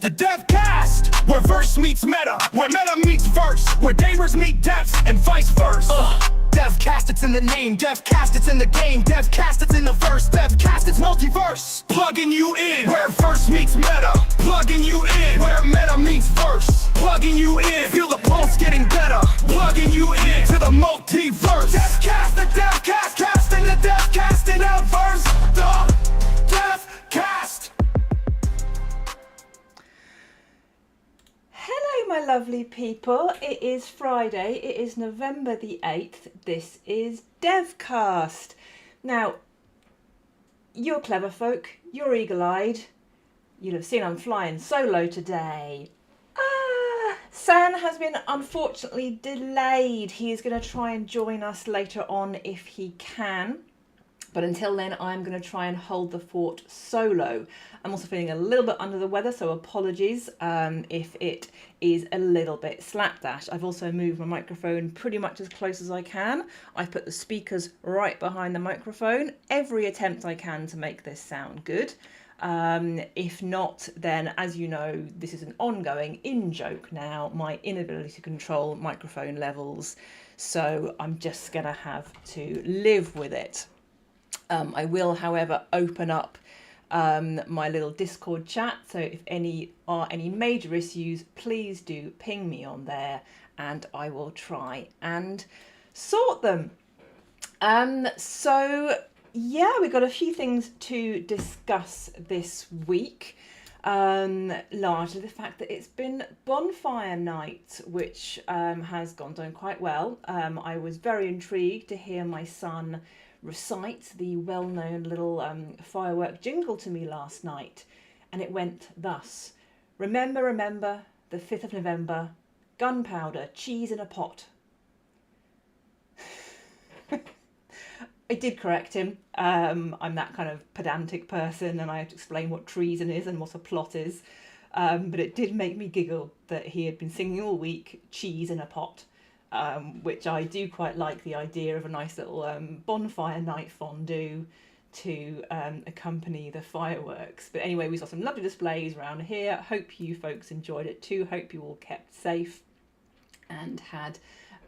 The DevCast, where verse meets meta, where meta meets verse, where gamers meet devs, and vice versa. DevCast, it's in the name. DevCast, it's in the game. DevCast, it's in the verse. DevCast, it's multiverse. Plugging you in, where verse meets meta. Plugging you in, where meta meets verse. Plugging you in, feel the pulse getting better. Plugging you in to the multiverse. DevCast, the DevCast, casting the DevCast in our verse. The DevCast. Hello my lovely people, it is Friday, it is November the 8th, this is DevCast. Now, you're clever folk, you're eagle-eyed, you'll have seen I'm flying solo today. San has been unfortunately delayed, he is going to try and join us later on if he can. But until then, I'm going to try and hold the fort solo. I'm also feeling a little bit under the weather, so apologies if it is a little bit slapdash. I've also moved my microphone pretty much as close as I can. I've put the speakers right behind the microphone. Every attempt I can to make this sound good. If not, then as you know, this is an ongoing in-joke now, my inability to control microphone levels. So I'm just going to have to live with it. I will, however, open up my little Discord chat. So if any major issues, please do ping me on there and I will try and sort them. So yeah, we've got a few things to discuss this week. Largely the fact that it's been bonfire night, which has gone down quite well. I was very intrigued to hear my son recite the well-known little firework jingle to me last night, and it went thus: remember, remember, the 5th of November, gunpowder, cheese in a pot. I did correct him. I'm that kind of pedantic person and I have to explain what treason is and what a plot is, but it did make me giggle that he had been singing all week cheese in a pot. Which I do quite like the idea of a nice little bonfire night fondue to accompany the fireworks. But anyway, we saw some lovely displays around here. Hope you folks enjoyed it too. Hope you all kept safe and had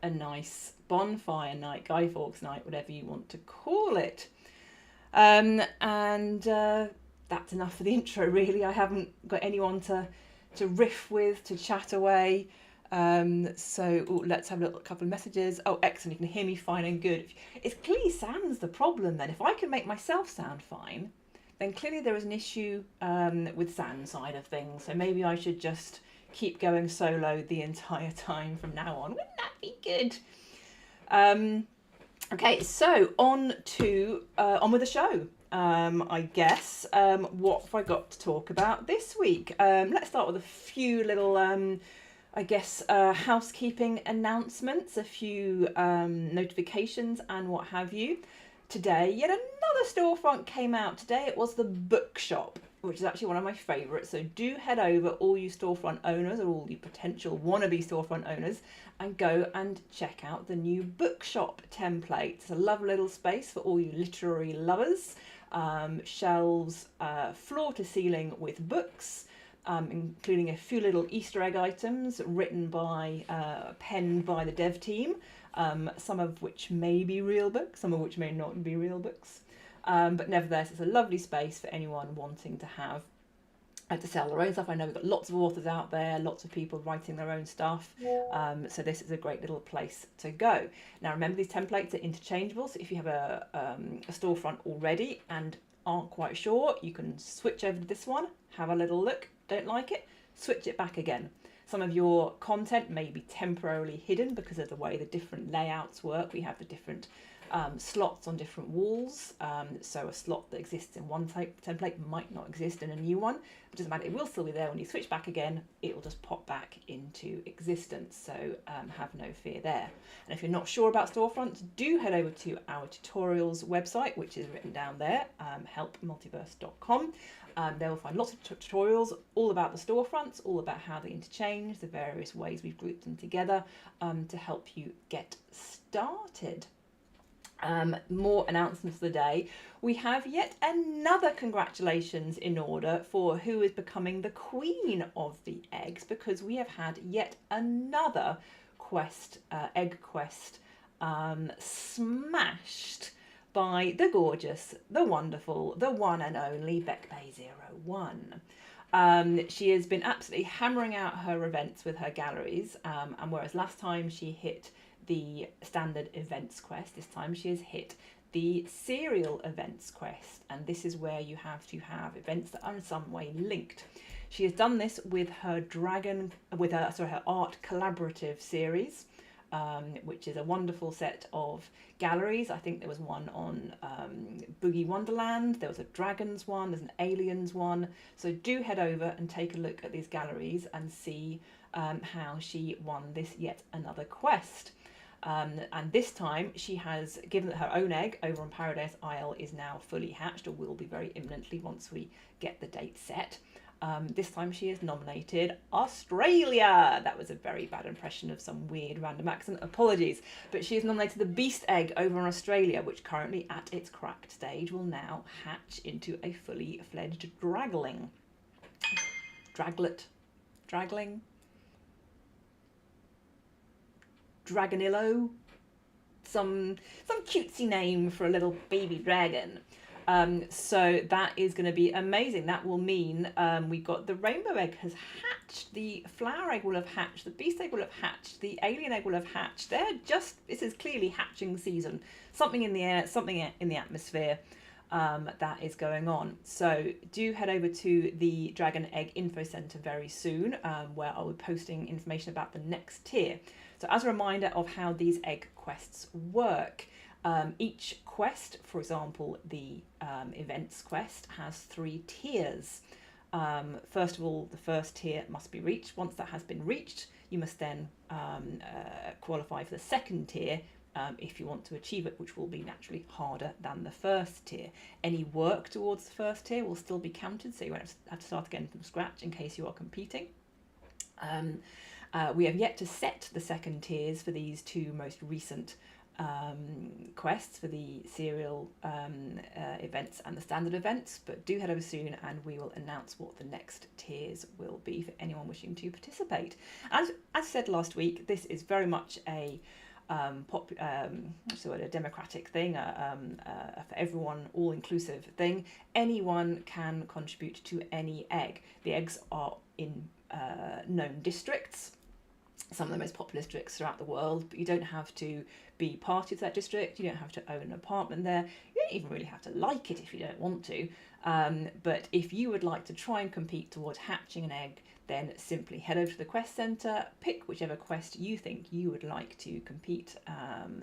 a nice bonfire night, Guy Fawkes night, whatever you want to call it. And that's enough for the intro, really. I haven't got anyone to riff with, to chat away. So let's have a couple of messages. Oh, excellent, you can hear me fine and good. It's clearly sounds the problem then. If I can make myself sound fine, then clearly there is an issue with sound side of things. So maybe I should just keep going solo the entire time from now on. Wouldn't that be good? Okay, so on with the show. I guess. What have I got to talk about this week? Let's start with a few little housekeeping announcements, a few notifications and what have you. Today, yet another storefront came out. Today it was the bookshop, which is actually one of my favourites. So do head over, all you storefront owners or all you potential wannabe storefront owners, and go and check out the new bookshop template. It's a lovely little space for all you literary lovers. Shelves floor to ceiling with books. Including a few little Easter egg items written by, penned by the dev team, some of which may be real books, some of which may not be real books. But nevertheless, it's a lovely space for anyone wanting to have to sell their own stuff. I know we've got lots of authors out there, lots of people writing their own stuff. So this is a great little place to go. Now remember, these templates are interchangeable. So if you have a storefront already and aren't quite sure, you can switch over to this one, have a little look. Don't like it, switch it back again. Some of your content may be temporarily hidden because of the way the different layouts work. We have the different slots on different walls. So a slot that exists in one template might not exist in a new one. It doesn't matter, it will still be there. When you switch back again, it will just pop back into existence. So have no fear there. And if you're not sure about storefronts, do head over to our tutorials website, which is written down there, helpmultiverse.com. There will find lots of tutorials all about the storefronts, all about how they interchange, the various ways we've grouped them together to help you get started. More announcements of the day. We have yet another congratulations in order for who is becoming the queen of the eggs, because we have had yet another quest, egg quest, smashed by the gorgeous, the wonderful, the one and only BeckBay01. She has been absolutely hammering out her events with her galleries, and whereas last time she hit the standard events quest, this time she has hit the serial events quest, and this is where you have to have events that are in some way linked. She has done this with her her art collaborative series, which is a wonderful set of galleries. I think there was one on Boogie Wonderland, there was a dragons one, there's an aliens one. So do head over and take a look at these galleries and see how she won this yet another quest. And this time she has, given that her own egg over on Paradise Isle is now fully hatched, or will be very imminently once we get the date set. This time she has nominated Australia. That was a very bad impression of some weird random accent. Apologies. But she has nominated the beast egg over in Australia, which currently at its cracked stage will now hatch into a fully fledged dragling. Dragonillo, some cutesy name for a little baby dragon. So that is going to be amazing. That will mean we've got the rainbow egg has hatched, the flower egg will have hatched, the beast egg will have hatched, the alien egg will have hatched. This is clearly hatching season. Something in the air, something in the atmosphere that is going on. So do head over to the Dragon Egg Info Centre very soon, where I'll be posting information about the next tier. So as a reminder of how these egg quests work, each quest, for example, the events quest, has 3 tiers. First of all, the first tier must be reached. Once that has been reached, you must then qualify for the second tier if you want to achieve it, which will be naturally harder than the first tier. Any work towards the first tier will still be counted, so you won't have to start again from scratch in case you are competing. We have yet to set the second tiers for these 2 most recent quests, for the serial events and the standard events, but do head over soon and we will announce what the next tiers will be for anyone wishing to participate. As said last week, this is very much a democratic thing, for everyone, all-inclusive thing. Anyone can contribute to any egg. The eggs are in known districts, some of the most popular districts throughout the world, but you don't have to be party to that district, you don't have to own an apartment there, you don't even really have to like it if you don't want to, but if you would like to try and compete towards hatching an egg, then simply head over to the quest centre, pick whichever quest you think you would like to compete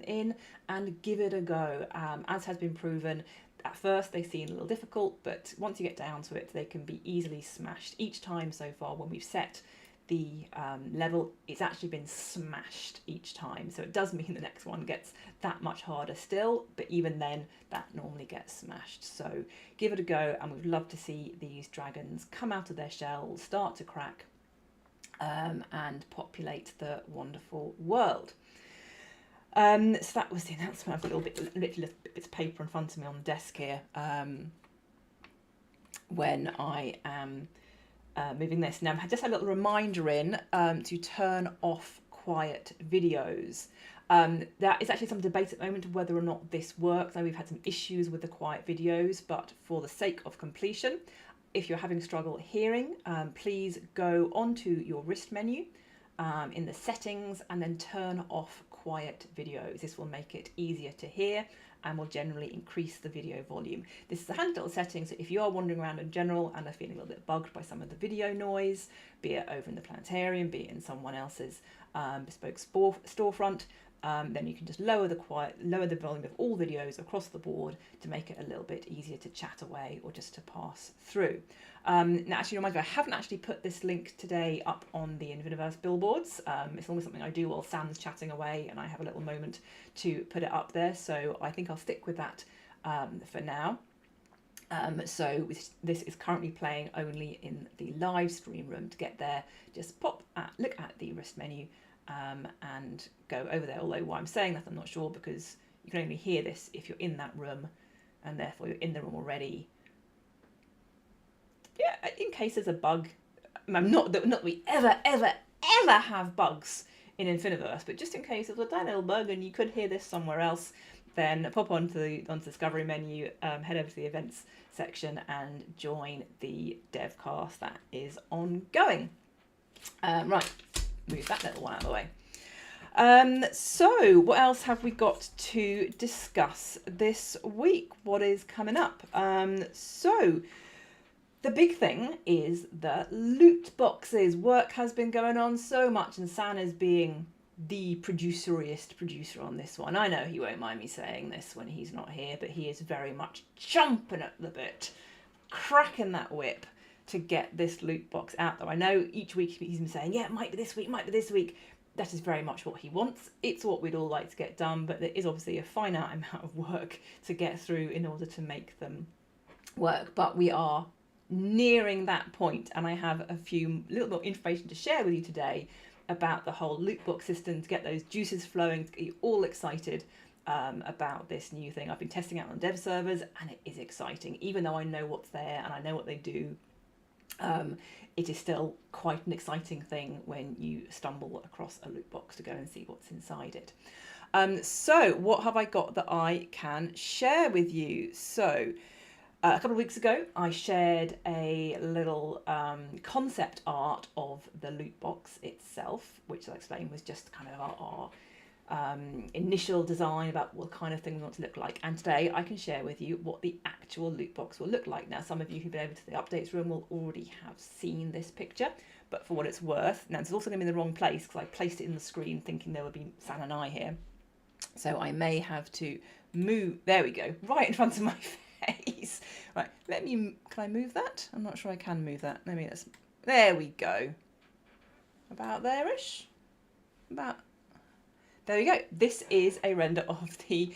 in, and give it a go. As has been proven, at first they seem a little difficult, but once you get down to it, they can be easily smashed. Each time so far when we've set the level, it's actually been smashed each time, so it does mean the next one gets that much harder still, but even then that normally gets smashed. So give it a go, and we'd love to see these dragons come out of their shells, start to crack, and populate the wonderful world. So that was the announcement. I've got a little bits of paper in front of me on the desk here when I am moving this. Now, I've just had a little reminder in to turn off quiet videos. There is actually some debate at the moment of whether or not this works. Now, we've had some issues with the quiet videos, but for the sake of completion, if you're having struggle hearing, please go onto your wrist menu in the settings and then turn off quiet videos. This will make it easier to hear and will generally increase the video volume. This is a handy little setting, so if you are wandering around in general and are feeling a little bit bugged by some of the video noise, be it over in the Planetarium, be it in someone else's bespoke storefront, then you can just lower the volume of all videos across the board to make it a little bit easier to chat away or just to pass through. Now, actually, remind me, I haven't actually put this link today up on the Infiniverse billboards. It's always something I do while Sam's chatting away and I have a little moment to put it up there. So I think I'll stick with that for now. So this is currently playing only in the live stream room. To get there, just look at the wrist menu and go over there. Although why I'm saying that, I'm not sure, because You can only hear this if you're in that room, and therefore you're in the room already. Yeah, in case there's a bug. Not that we ever have bugs in Infiniverse, but just in case there's a tiny little bug and you could hear this somewhere else, then pop onto the Discovery menu, head over to the events section and join the devcast that is ongoing. Right, move that little one out of the way. So what else have we got to discuss this week? What is coming up? So the big thing is the loot boxes. Work has been going on so much, and Santa's being the produceriest producer on this one. I know he won't mind me saying this when he's not here, but he is very much chomping at the bit, cracking that whip to get this loot box out there. I know each week he's been saying, yeah, it might be this week, might be this week. That is very much what he wants. It's what we'd all like to get done, but there is obviously a finite amount of work to get through in order to make them work. But we are nearing that point, and I have a few little more information to share with you today about the whole loot box system to get those juices flowing, to get you all excited about this new thing. I've been testing out on dev servers, and it is exciting. Even though I know what's there and I know what they do, it is still quite an exciting thing when you stumble across a loot box to go and see what's inside it. So what have I got that I can share with you? So a couple of weeks ago, I shared a little concept art of the loot box itself, which I'll explain was just kind of our initial design about what kind of thing we want to look like. And today I can share with you what the actual loot box will look like. Now, some of you who've been over to the updates room will already have seen this picture, but for what it's worth, now it's also going to be in the wrong place because I placed it in the screen thinking there would be Sam and I here. So I may have to move, there we go, right in front of my face. Right, can I move that? I'm not sure I can move that. There we go. About there-ish. There we go. This is a render of the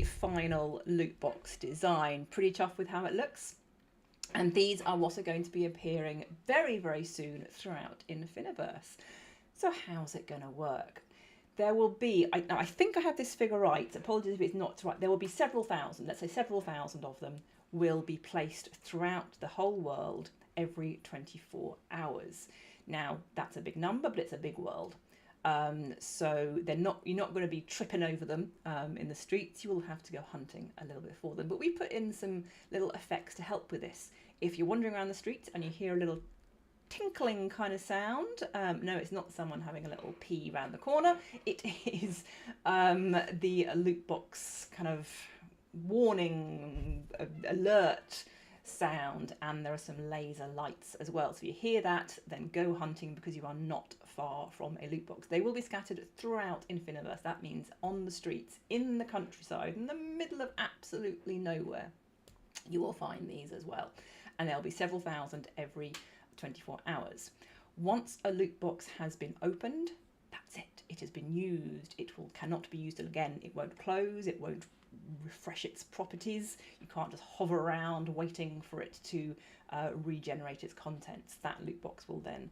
final loot box design. Pretty chuffed with how it looks. And these are what are going to be appearing very, very soon throughout Infiniverse. So how's it going to work? There will be, I think I have this figure right, apologies if it's not right, there will be several thousand, let's say several thousand of them will be placed throughout the whole world every 24 hours. Now, that's a big number, but it's a big world. So you're not going to be tripping over them in the streets. You will have to go hunting a little bit for them. But we put in some little effects to help with this. If you're wandering around the streets and you hear a little tinkling kind of sound, no, it's not someone having a little pee around the corner. It is the loot box kind of warning alert sound, and there are some laser lights as well. So if you hear that, then go hunting because you are not far from a loot box. They will be scattered throughout Infiniverse. That means on the streets, in the countryside, in the middle of absolutely nowhere, you will find these as well. And there'll be several thousand every 24 hours. Once a loot box has been opened, that's it. It has been used. Cannot be used again. It won't close. It won't refresh its properties. You can't just hover around waiting for it to regenerate its contents. That loot box will then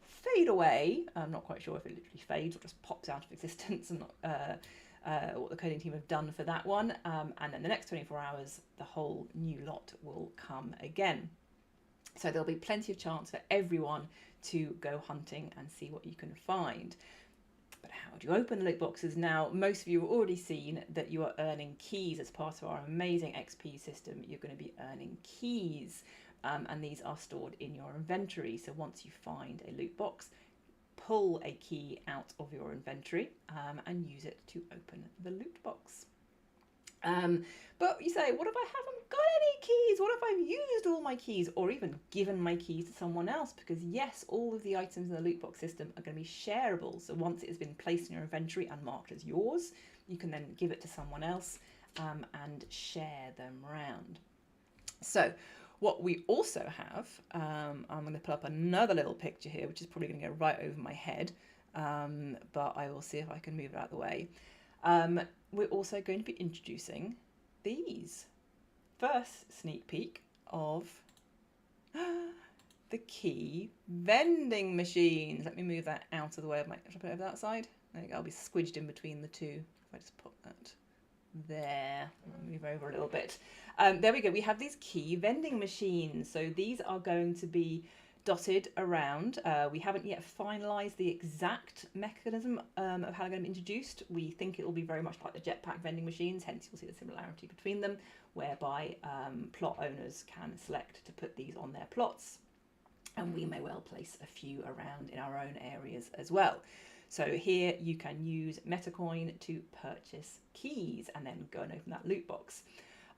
fade away. I'm not quite sure if it literally fades or just pops out of existence, and what the coding team have done for that one. And then the next 24 hours, the whole new lot will come again. So there'll be plenty of chance for everyone to go hunting and see what you can find. But how do you open the loot boxes? Now, most of you have already seen that you are earning keys as part of our amazing XP system. You're going to be earning keys, and these are stored in your inventory. So once you find a loot box, pull a key out of your inventory and use it to open the loot box. But you say, what if I haven't got any keys? What if I've used all my keys, or even given my keys to someone else? Because yes, all of the items in the loot box system are going to be shareable. So once it has been placed in your inventory and marked as yours, you can then give it to someone else and share them around. So what we also have, I'm going to put up another little picture here, which is probably going to go right over my head, but I will see if I can move it out of the way. We're also going to be introducing these. First sneak peek of the key vending machines. Let me move that out of the way of my, should I put it over that side? There you go. I'll be squidged in between the two. If I just pop that there, I'll move over a little bit. There we go. We have these key vending machines. So these are going to be dotted around. We haven't yet finalised the exact mechanism of how they're going to be introduced. We think it will be very much like the jetpack vending machines, hence you'll see the similarity between them, whereby plot owners can select to put these on their plots, and we may well place a few around in our own areas as well. So here you can use Metacoin to purchase keys and then go and open that loot box.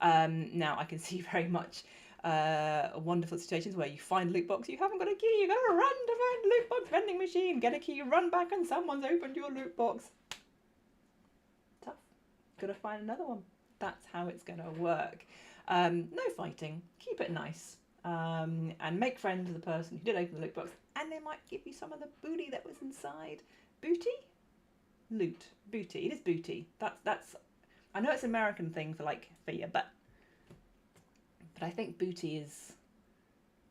Now I can see very much wonderful situations where you find a loot box, you haven't got a key, you got to run to find a loot box vending machine, get a key, run back, and someone's opened your loot box. Tough. Gotta find another one. That's how it's going to work. No fighting. Keep it nice. And make friends with the person who did open the loot box, and they might give you some of the booty that was inside. Booty? Loot. Booty. It is booty. That's. I know it's an American thing for your butt. But I think booty is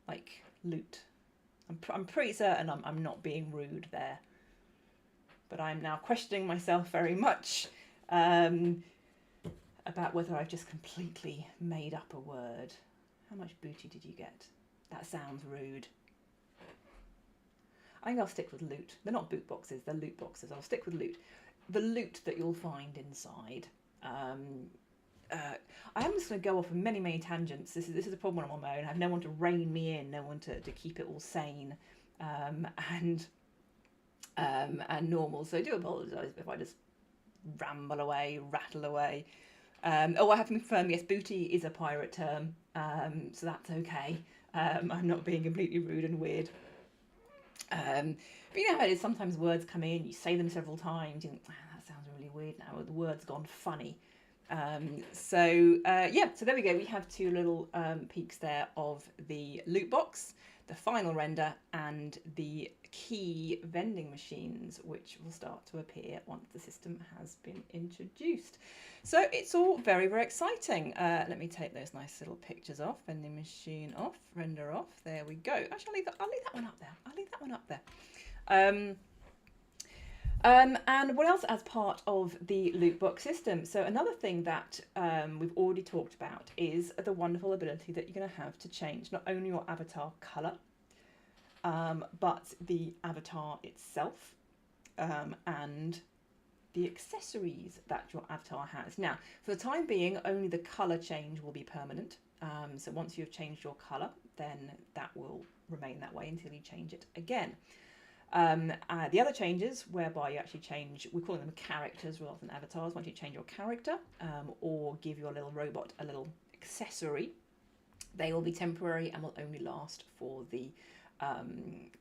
like loot. I'm pretty certain I'm not being rude there. But I'm now questioning myself very much about whether I've just completely made up a word. How much booty did you get? That sounds rude. I think I'll stick with loot. They're not boot boxes, they're loot boxes. I'll stick with loot. The loot that you'll find inside. I am just going to go off on many tangents. This is a problem when I'm on my own. I have no one to rein me in, no one to keep it all sane and normal. So I do apologise if I just ramble away, rattle away. I have to confirm, yes, booty is a pirate term, so that's okay. I'm not being completely rude and weird. But you know how it is, sometimes words come in, you say them several times, you think, wow, that sounds really weird now, the word's gone funny. So there we go, we have two little peaks there of the loot box, the final render, and the key vending machines, which will start to appear once the system has been introduced. So it's all very exciting. Let me take those nice little pictures off, vending machine off, render off, there we go. Actually, I'll leave that one up there. And what else as part of the loot box system? So another thing that we've already talked about is the wonderful ability that you're going to have to change not only your avatar colour, but the avatar itself and the accessories that your avatar has. Now, for the time being, only the colour change will be permanent. So once you've changed your colour, then that will remain that way until you change it again. The other changes, whereby you actually change, we call them characters rather than avatars. Once you change your character or give your little robot a little accessory, they will be temporary and will only last for the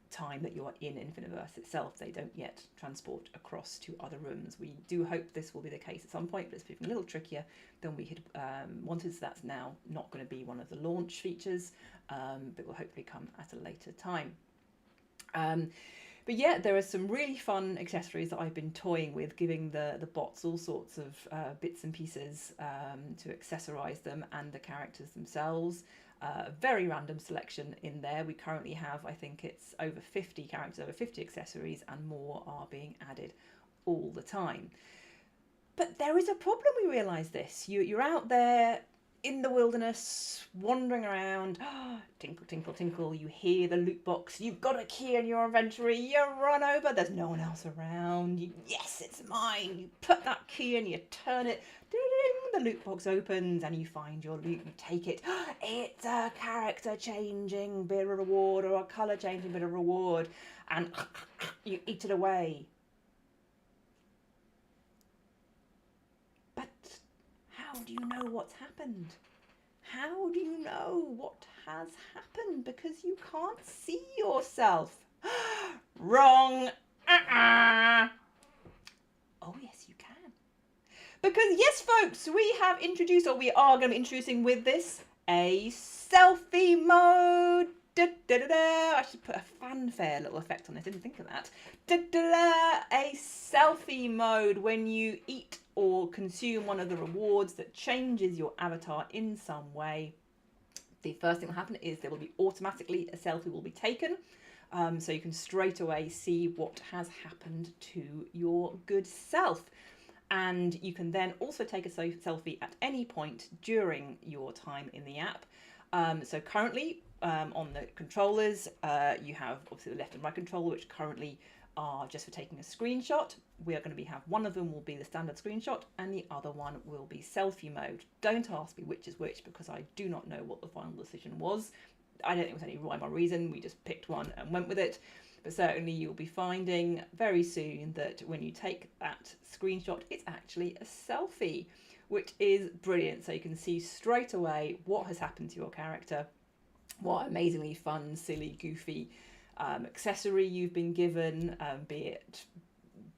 time that you're in Infiniverse itself. They don't yet transport across to other rooms. We do hope this will be the case at some point, but it's proving a little trickier than we had wanted, so that's now not going to be one of the launch features, but will hopefully come at a later time. But yeah, there are some really fun accessories that I've been toying with, giving the bots all sorts of bits and pieces to accessorize them and the characters themselves. Very random selection in there. We currently have, I think it's over 50 characters, over 50 accessories, and more are being added all the time. But there is a problem, we realise this. You're out there in the wilderness, wandering around, tinkle, tinkle, tinkle, you hear the loot box, you've got a key in your inventory, you run over, there's no one else around, yes, it's mine, you put that key in, you turn it, ding, the loot box opens and you find your loot, you take it, it's a character changing bit of reward or a colour changing bit of reward, and you eat it away. How do you know what's happened? How do you know what has happened? Because you can't see yourself. Wrong. Oh, yes, you can. Because, yes, folks, we have introduced, or we are going to be introducing with this, a selfie mode. I should put a fanfare little effect on it. I didn't think of that. A selfie mode when you eat or consume one of the rewards that changes your avatar in some way. The first thing that will happen is there will be automatically a selfie will be taken so you can straight away see what has happened to your good self. And you can then also take a selfie at any point during your time in the app. So currently on the controllers, you have obviously the left and right controller, which currently are just for taking a screenshot. We are going to have one of them will be the standard screenshot and the other one will be selfie mode. Don't ask me which is which, because I do not know what the final decision was. I don't think it was any rhyme or reason. We just picked one and went with it. But certainly you'll be finding very soon that when you take that screenshot, it's actually a selfie, which is brilliant. So you can see straight away what has happened to your character, what amazingly fun, silly, goofy accessory you've been given, be it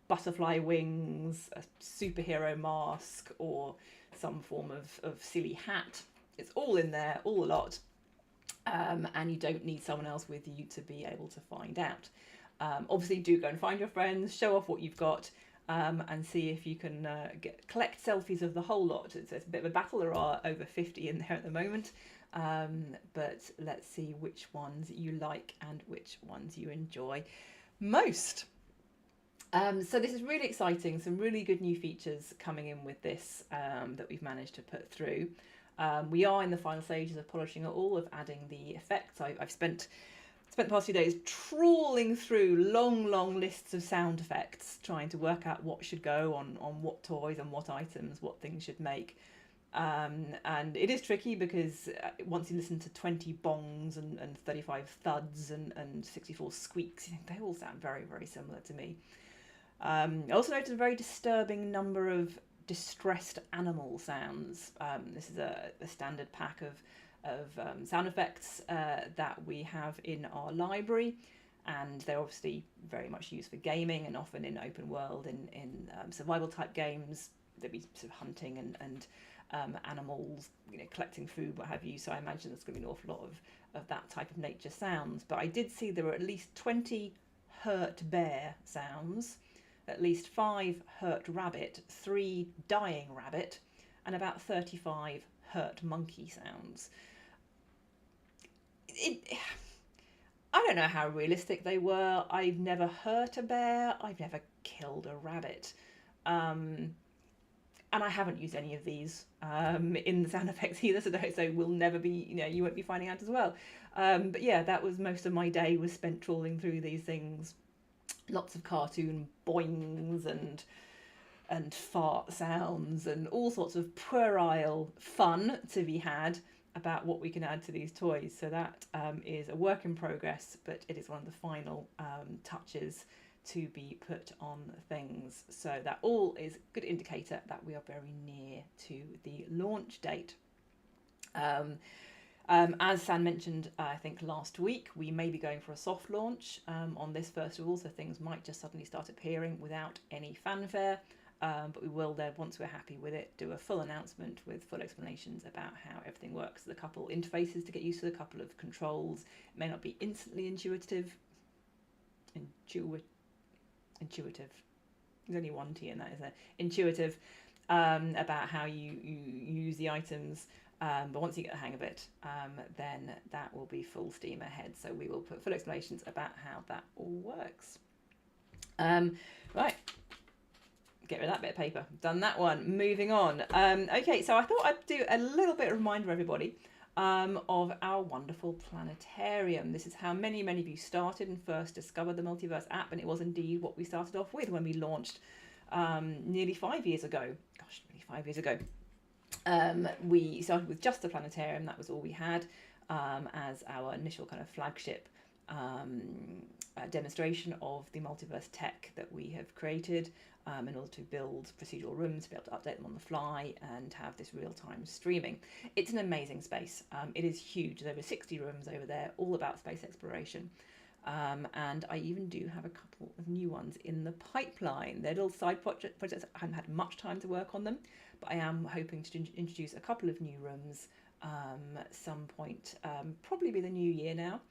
butterfly wings, a superhero mask, or some form of silly hat. It's all in there, all a lot. And you don't need someone else with you to be able to find out. Obviously, do go and find your friends, show off what you've got, and see if you can collect selfies of the whole lot. It's a bit of a battle. There are over 50 in there at the moment, but let's see which ones you like and which ones you enjoy most. So this is really exciting. Some really good new features coming in with this that we've managed to put through. We are in the final stages of polishing it all, of adding the effects. I've spent the past few days trawling through long lists of sound effects, trying to work out what should go on what toys and what items, what things should make. And it is tricky because once you listen to 20 bongs and 35 thuds and 64 squeaks, you think they all sound very, very similar to me. I also noticed a very disturbing number of distressed animal sounds. This is a standard pack of sound effects that we have in our library, and they're obviously very much used for gaming and often in open world, in survival type games. There'd be sort of hunting and animals, collecting food, what have you. So I imagine there's going to be an awful lot of that type of nature sounds. But I did see there were at least 20 hurt bear sounds, at least 5 hurt rabbit, 3 dying rabbit, and about 35 hurt monkey sounds. I don't know how realistic they were. I've never hurt a bear. I've never killed a rabbit. And I haven't used any of these in the sound effects either, so we'll never be, you won't be finding out as well. But yeah, that was most of my day, was spent trawling through these things. Lots of cartoon boings and fart sounds and all sorts of puerile fun to be had about what we can add to these toys. So that is a work in progress, but it is one of the final touches to be put on things. So that all is a good indicator that we are very near to the launch date. As San mentioned, I think last week, we may be going for a soft launch on this first of all, so things might just suddenly start appearing without any fanfare. But we will then, once we're happy with it, do a full announcement with full explanations about how everything works. There's a couple interfaces to get used to, a couple of controls. It may not be instantly intuitive. There's only one T in that, isn't it? Intuitive about how you use the items. But once you get the hang of it, then that will be full steam ahead. So we will put full explanations about how that all works. Right. Get rid of that bit of paper. Done that one. Moving on. Okay, so I thought I'd do a little bit of reminder, everybody, of our wonderful planetarium. This is how many of you started and first discovered the Multiverse app, and it was indeed what we started off with when we launched nearly 5 years ago. Gosh, nearly 5 years ago. We started with just the planetarium. That was all we had as our initial kind of flagship demonstration of the multiverse tech that we have created in order to build procedural rooms, to be able to update them on the fly and have this real-time streaming. It's an amazing space. It is huge. There's over 60 rooms over there, all about space exploration. And I even do have a couple of new ones in the pipeline. They're little side projects. I haven't had much time to work on them, but I am hoping to introduce a couple of new rooms some point, probably be the new year now.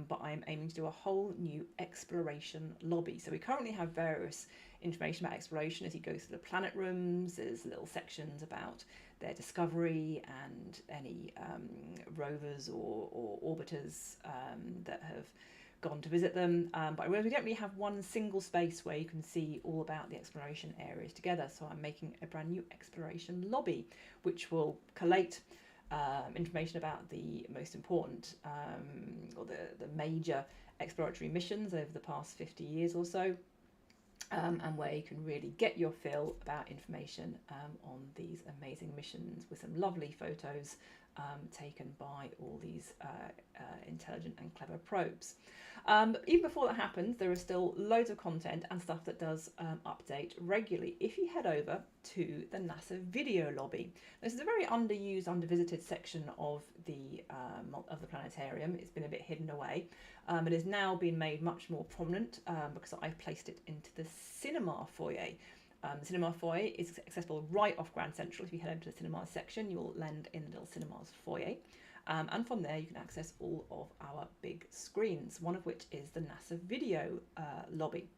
But I'm aiming to do a whole new exploration lobby. So we currently have various information about exploration as you go through the planet rooms. There's little sections about their discovery and any rovers or orbiters that have gone to visit them, but I realised we don't really have one single space where you can see all about the exploration areas together. So I'm making a brand new exploration lobby, which will collate information about the most important or the major exploratory missions over the past 50 years or so, and where you can really get your fill about information on these amazing missions, with some lovely photos taken by all these intelligent and clever probes. But even before that happens, there is still loads of content and stuff that does update regularly. If you head over to the NASA video lobby, this is a very underused, undervisited section of the planetarium. It's been a bit hidden away. It has now been made much more prominent because I've placed it into the cinema foyer. The cinema foyer is accessible right off Grand Central. If you head over to the cinema section, you'll land in the little cinemas foyer. And from there you can access all of our big screens, one of which is the NASA video lobby.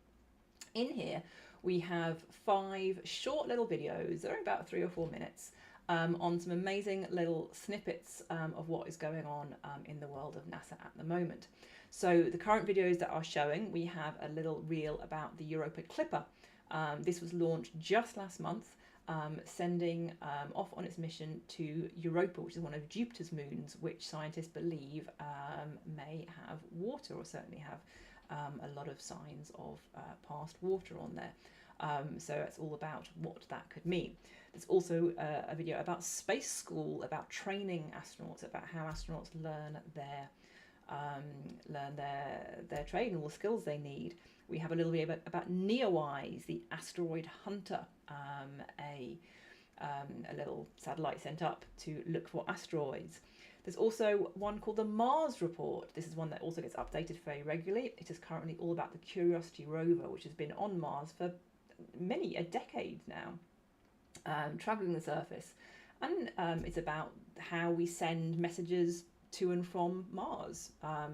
In here we have 5 short little videos, they're about 3 or 4 minutes, on some amazing little snippets of what is going on in the world of NASA at the moment. So the current videos that are showing, we have a little reel about the Europa Clipper. This was launched just last month, sending off on its mission to Europa, which is one of Jupiter's moons, which scientists believe may have water, or certainly have a lot of signs of past water on there. So it's all about what that could mean. There's also a video about space school, about training astronauts, about how astronauts learn their trade and all the skills they need. We have a little bit about Neowise, the asteroid hunter, a little satellite sent up to look for asteroids. There's also one called the Mars Report. This is one that also gets updated very regularly. It is currently all about the Curiosity rover, which has been on Mars for many a decade now, travelling the surface. And it's about how we send messages to and from Mars.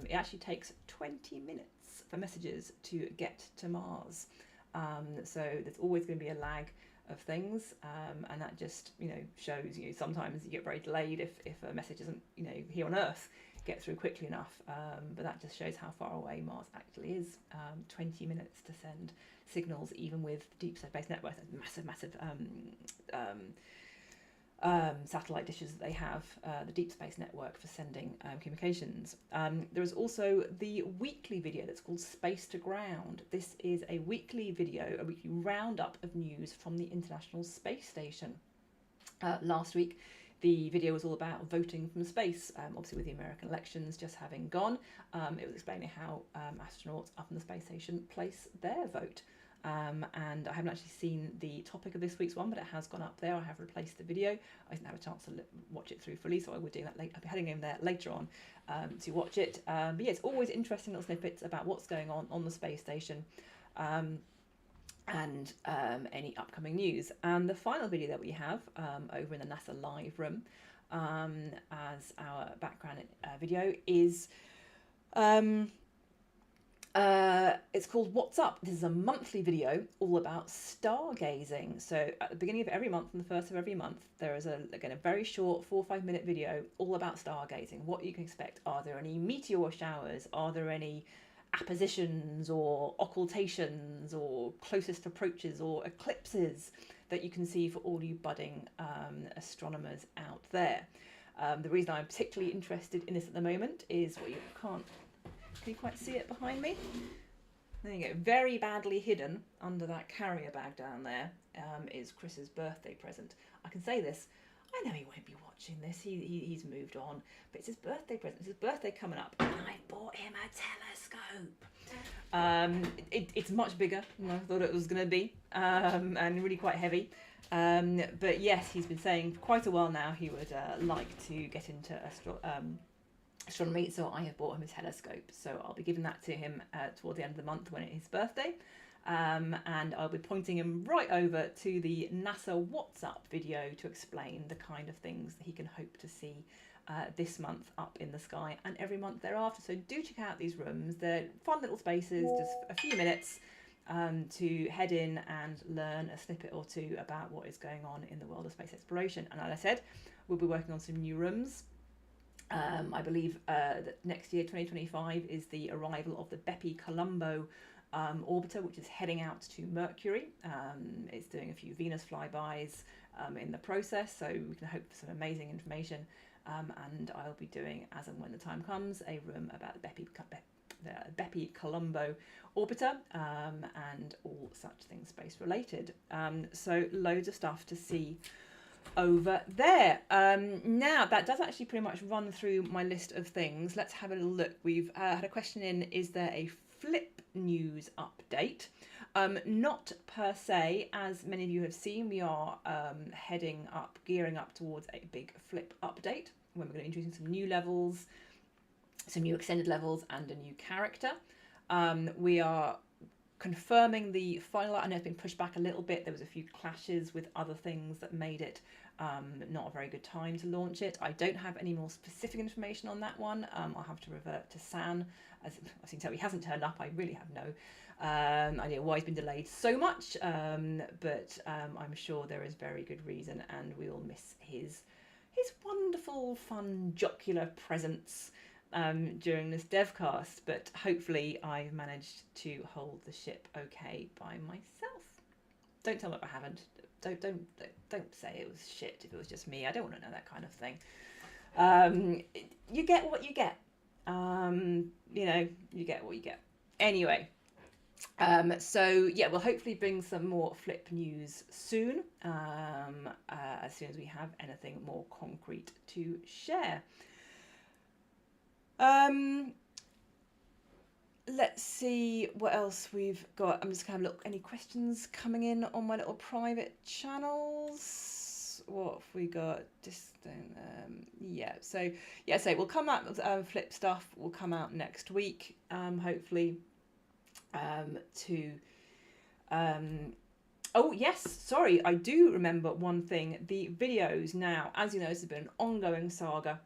It actually takes 20 minutes for messages to get to Mars. So there's always going to be a lag of things, and that just shows sometimes you get very delayed if a message isn't here on Earth get through quickly enough, but that just shows how far away Mars actually is. 20 minutes to send signals, even with deep space networks, massive satellite dishes that they have, the deep space network for sending communications. There is also the weekly video that's called Space to Ground. This is a weekly video, a weekly roundup of news from the International Space Station. Last week the video was all about voting from space, obviously with the American elections just having gone. It was explaining how astronauts up in the space station place their vote. And I haven't actually seen the topic of this week's one, but it has gone up there. I have replaced the video. I didn't have a chance to watch it through fully, so I will do that later. I'll be heading in there later on to watch it. But yeah, it's always interesting little snippets about what's going on the space station, and any upcoming news. And the final video that we have over in the NASA Live room as our background video is it's called What's Up? This is a monthly video all about stargazing. So at the beginning of every month, on the first of every month, there is a very short 4 or 5 minute video all about stargazing, what you can expect. Are there any meteor showers? Are there any appositions or occultations or closest approaches or eclipses that you can see for all you budding astronomers out there? The reason I'm particularly interested in this at the moment is what you can't... Can you quite see it behind me? There you go. Very badly hidden under that carrier bag down there is Chris's birthday present. I can say this. I know he won't be watching this. He's moved on. But it's his birthday present. It's his birthday coming up. And I bought him a telescope. It's much bigger than I thought it was going to be. And really quite heavy. But yes, he's been saying for quite a while now he would like to get into astronomy, so I have bought him a telescope. So I'll be giving that to him toward the end of the month when it's his birthday, and I'll be pointing him right over to the NASA What's Up video to explain the kind of things that he can hope to see this month up in the sky and every month thereafter. So do check out these rooms. They're fun little spaces, just a few minutes to head in and learn a snippet or two about what is going on in the world of space exploration. And as I said, we'll be working on some new rooms I believe that next year, 2025, is the arrival of the Bepi Colombo orbiter, which is heading out to Mercury. It's doing a few Venus flybys in the process, so we can hope for some amazing information. And I'll be doing, as and when the time comes, a room about the Bepi Colombo orbiter and all such things space related. So loads of stuff to see over there. Now that does actually pretty much run through my list of things. Let's have a little look. We've had a question in, is there a flip news update? Not per se. As many of you have seen, we are gearing up towards a big flip update when we're going to be introducing some new levels, some new extended levels and a new character. We are confirming the final. I know it's been pushed back a little bit. There was a few clashes with other things that made it not a very good time to launch it. I don't have any more specific information on that one. I'll have to revert to San. As I can tell, he hasn't turned up. I really have no idea why he's been delayed so much, but I'm sure there is very good reason, and we will miss his wonderful, fun, jocular presence during this devcast. But hopefully I've managed to hold the ship okay by myself. Don't tell me I haven't. Don't say it was shit if it was just me. I don't want to know that kind of thing. You get what you get. You get what you get. Anyway, so yeah, we'll hopefully bring some more flip news soon, as soon as we have anything more concrete to share. Let's see what else we've got. I'm just gonna have a look. Any questions coming in on my little private channels? What have we got? So we'll come out with flip stuff. Will come out next week, hopefully. Oh yes, sorry, I do remember one thing. The videos now, as you know, this has been an ongoing saga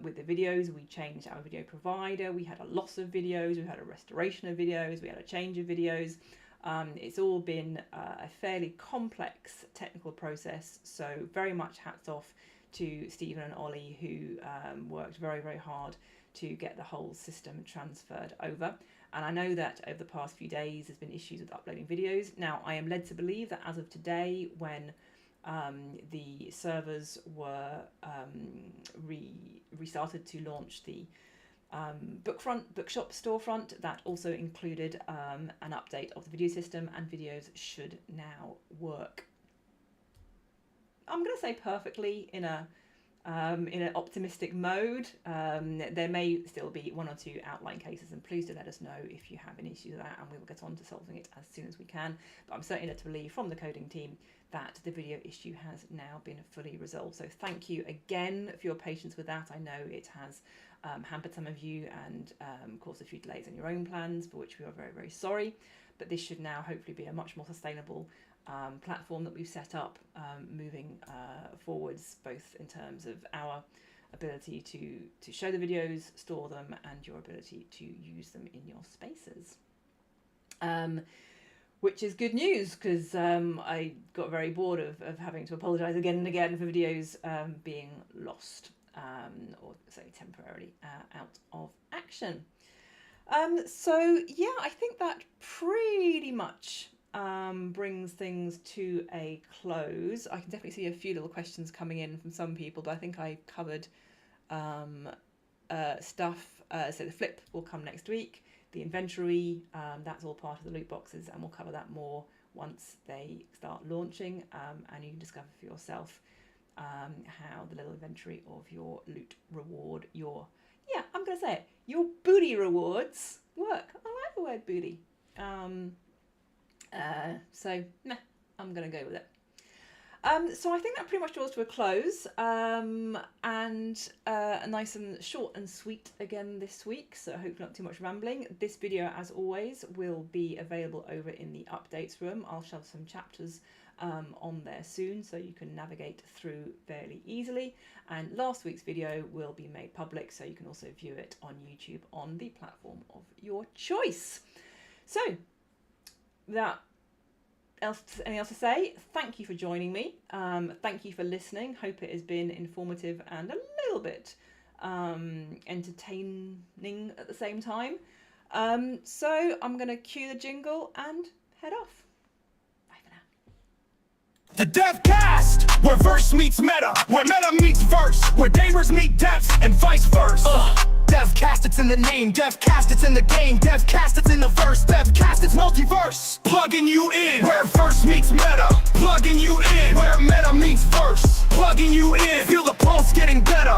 with the videos. We changed our video provider. We had a loss of videos. We had a restoration of videos. We had a change of videos. It's all been a fairly complex technical process. So very much hats off to Stephen and Ollie, who worked very, very hard to get the whole system transferred over. And I know that over the past few days there's been issues with uploading videos. Now, I am led to believe that as of today, when the servers were restarted to launch the bookshop storefront, that also included an update of the video system, and videos should now work. I'm going to say perfectly in an optimistic mode. There may still be one or two outlying cases, and please do let us know if you have any issues with that, and we will get on to solving it as soon as we can. But I'm certainly led to believe from the coding team that the video issue has now been fully resolved. So thank you again for your patience with that. I know it has hampered some of you and caused a few delays in your own plans, for which we are very, very sorry. But this should now hopefully be a much more sustainable platform that we've set up moving forwards, both in terms of our ability to show the videos, store them, and your ability to use them in your spaces. Which is good news, because I got very bored of having to apologise again and again for videos being lost or say temporarily out of action. So yeah, I think that pretty much brings things to a close. I can definitely see a few little questions coming in from some people, but I think I covered stuff. So the flip will come next week. The inventory, that's all part of the loot boxes, and we'll cover that more once they start launching, and you can discover for yourself how the little inventory of your loot reward, your booty rewards work. I like the word booty. So I'm gonna go with it. So I think that pretty much draws to a close, and a nice and short and sweet again this week, so hopefully not too much rambling. This video, as always, will be available over in the updates room. I'll shove some chapters on there soon, so you can navigate through fairly easily, and last week's video will be made public, so you can also view it on YouTube on the platform of your choice. So that anything else to say? Thank you for joining me. Thank you for listening. Hope it has been informative and a little bit entertaining at the same time. So I'm going to cue the jingle and head off. Bye for now. The DevCast, where verse meets meta, where meta meets verse, where gamers meet devs, and vice versa. DevCast, it's in the name. DevCast, it's in the game. DevCast, it's in the verse. DevCast, it's multiverse. Plugging you in, where verse meets meta. Plugging you in, where meta meets verse. Plugging you in, feel the pulse getting better.